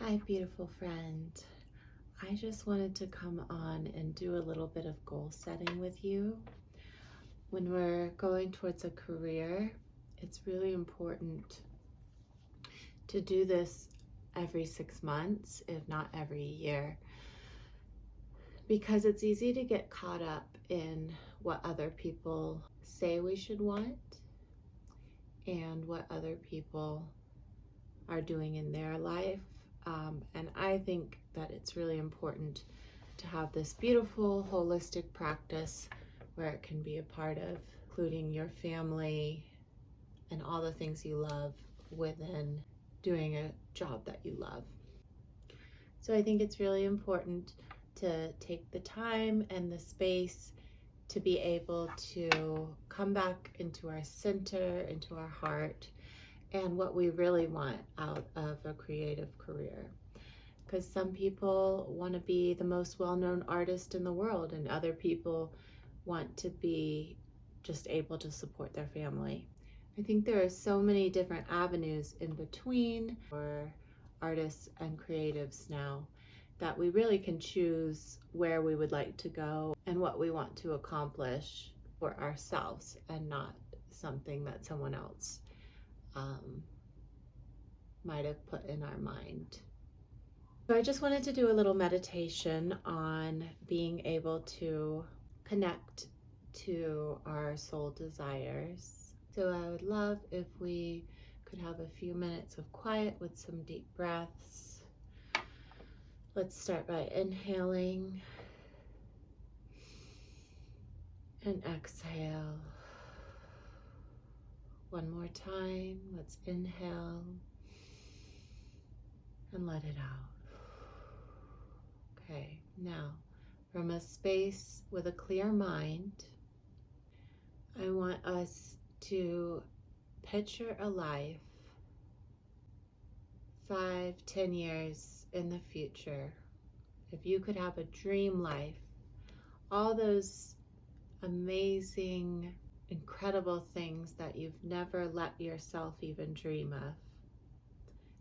Hi, beautiful friend. I just wanted to come on and do a little bit of goal setting with you. When we're going towards a career, it's really important to do this every 6 months, if not every year, because it's easy to get caught up in what other people say we should want and what other people are doing in their life. And I think that it's really important to have this beautiful holistic practice where it can be a part of, including your family and all the things you love within doing a job that you love. So I think it's really important to take the time and the space to be able to come back into our center, into our heart, and what we really want out of a creative career. Because some people want to be the most well-known artist in the world, and other people want to be just able to support their family. I think there are so many different avenues in between for artists and creatives now that we really can choose where we would like to go and what we want to accomplish for ourselves, and not something that someone else might have put in our mind. So I just wanted to do a little meditation on being able to connect to our soul desires. So I would love if we could have a few minutes of quiet with some deep breaths. Let's start by inhaling and exhale. One more time. Let's inhale and let it out. Okay, now from a space with a clear mind, I want us to picture a life 5-10 years in the future. If you could have a dream life, all those amazing, incredible things that you've never let yourself even dream of.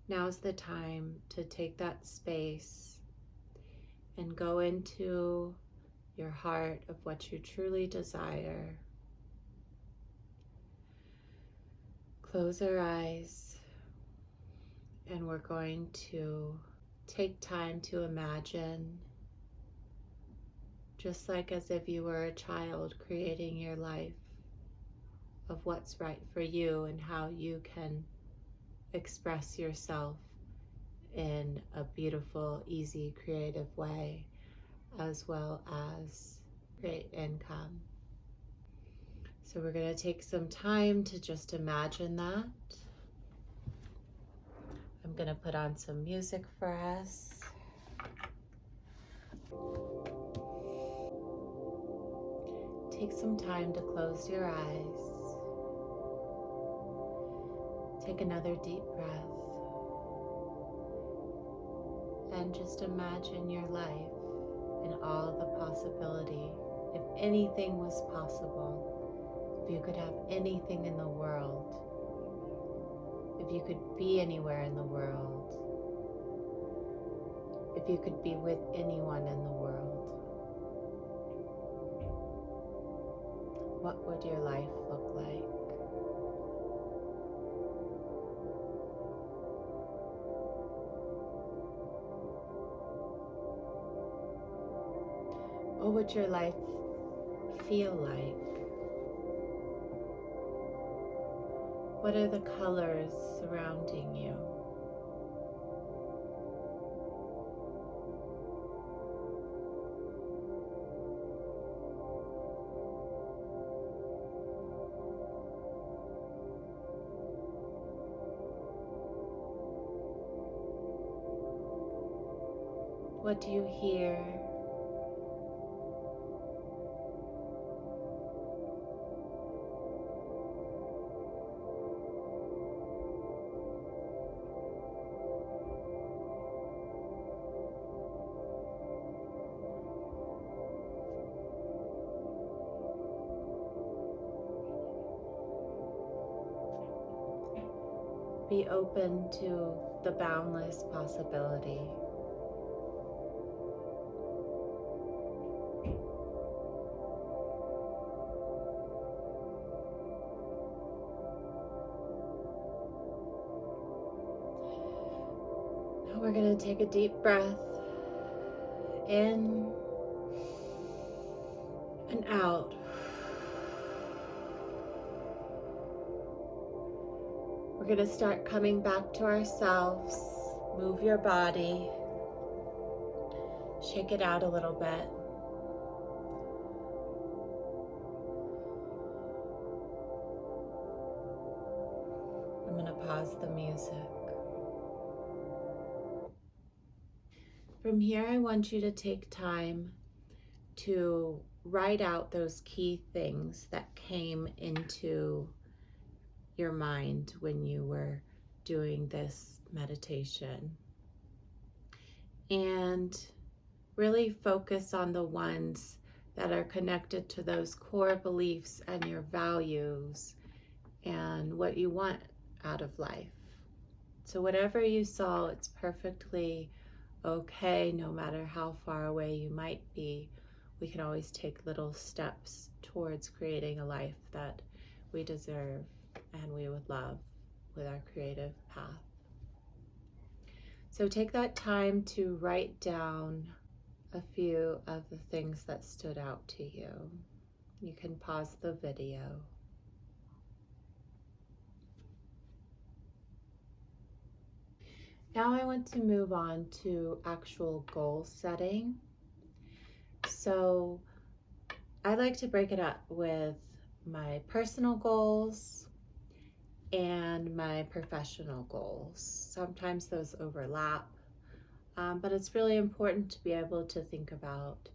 Now's the time to take that space and go into your heart of what you truly desire. Close our eyes, and we're going to take time to imagine, just like as if you were a child creating your life, of what's right for you and how you can express yourself in a beautiful, easy, creative way, as well as create income. So we're going to take some time to just imagine that. I'm going to put on some music for us. Take some time to close your eyes. Take another deep breath. And just imagine your life and all the possibility. If anything was possible, if you could have anything in the world, if you could be anywhere in the world, if you could be with anyone in the world, what would your life look like? What would your life feel like? What are the colors surrounding you? What do you hear? Be open to the boundless possibility. Now we're going to take a deep breath in and out. We're going to start coming back to ourselves. Move your body. Shake it out a little bit. I'm going to pause the music. From here, I want you to take time to write out those key things that came into your mind when you were doing this meditation. And really focus on the ones that are connected to those core beliefs and your values and what you want out of life. So whatever you saw, it's perfectly okay, no matter how far away you might be. We can always take little steps towards creating a life that we deserve and we would love with our creative path. So take that time to write down a few of the things that stood out to you. You can pause the video. Now I want to move on to actual goal setting. So I like to break it up with my personal goals and my professional goals. Sometimes those overlap, but it's really important to be able to think about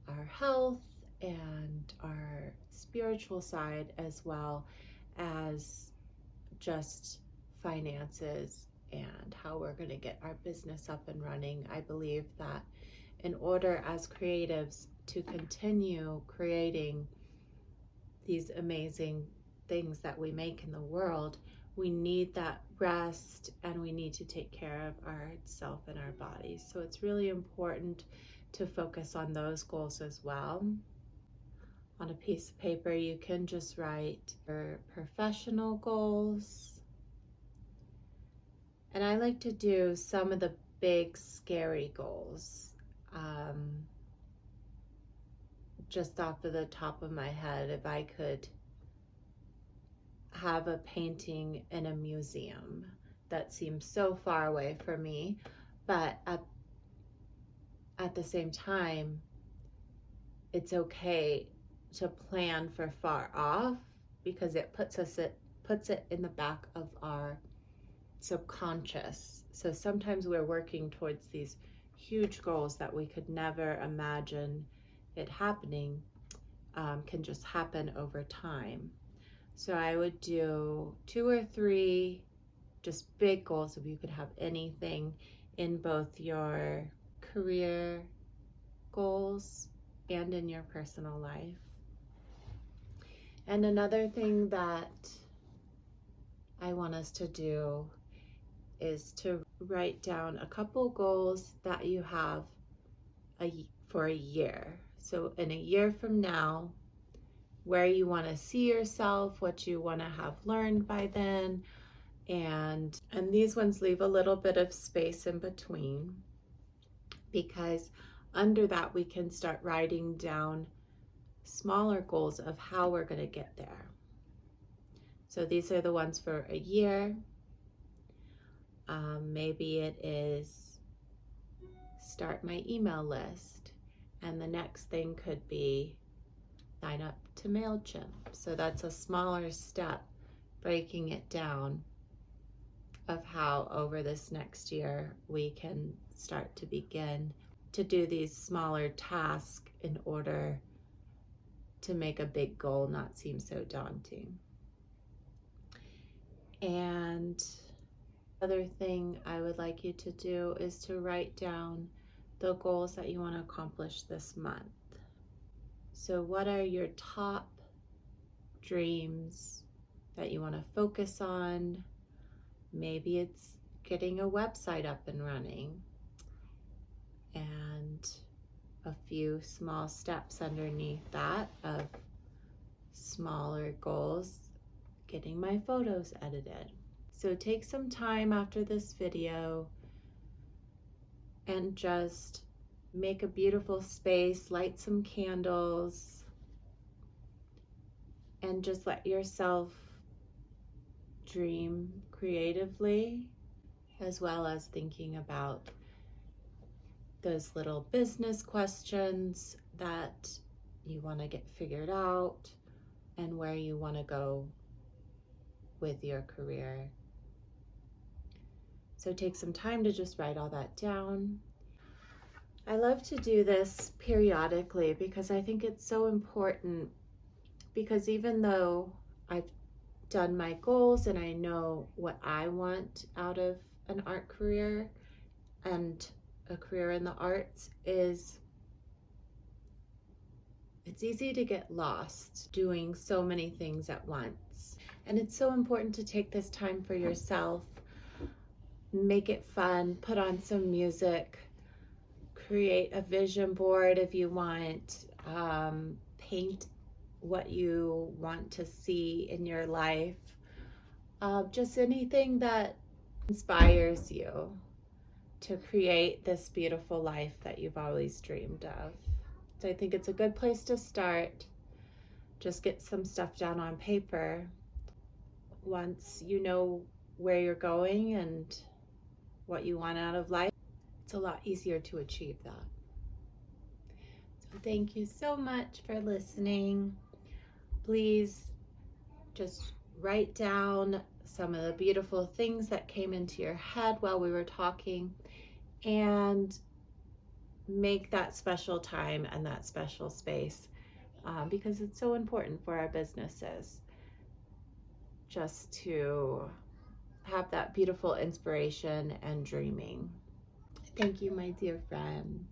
our health and our spiritual side as well as just finances and how we're going to get our business up and running. I believe that in order as creatives to continue creating these amazing things that we make in the world, we need that rest and we need to take care of ourself and our bodies. So it's really important to focus on those goals as well. On a piece of paper, you can just write your professional goals. And I like to do some of the big, scary goals. Just off of the top of my head, if I could have a painting in a museum, that seems so far away for me, but at the same time, it's okay to plan for far off because it puts it in the back of our subconscious. So sometimes we're working towards these huge goals that we could never imagine it happening, can just happen over time. So I would do 2 or 3 just big goals, if you could have anything in both your career goals and in your personal life. And another thing that I want us to do is to write down a couple goals that you have for a year. So in a year from now, where you want to see yourself, what you want to have learned by then, and these ones leave a little bit of space in between, because under that we can start writing down smaller goals of how we're going to get there. So these are the ones for a year. Maybe it is start my email list, and the next thing could be sign up to MailChimp. So that's a smaller step, breaking it down of how over this next year we can start to begin to do these smaller tasks in order to make a big goal not seem so daunting. And other thing I would like you to do is to write down the goals that you want to accomplish this month. So what are your top dreams that you want to focus on? Maybe it's getting a website up and running, and a few small steps underneath that of smaller goals, getting my photos edited. So take some time after this video and just make a beautiful space, light some candles, and just let yourself dream creatively, as well as thinking about those little business questions that you want to get figured out and where you want to go with your career. So take some time to just write all that down. I love to do this periodically because I think it's so important, because even though I've done my goals and I know what I want out of an art career and a career in the arts, it's easy to get lost doing so many things at once. And it's so important to take this time for yourself, make it fun, put on some music, create a vision board if you want, paint what you want to see in your life, just anything that inspires you to create this beautiful life that you've always dreamed of. So I think it's a good place to start. Just get some stuff down on paper. Once you know where you're going and what you want out of life, it's a lot easier to achieve that. So thank you so much for listening. Please just write down some of the beautiful things that came into your head while we were talking, and make that special time and that special space, because it's so important for our businesses just to have that beautiful inspiration and dreaming. Thank you, my dear friend.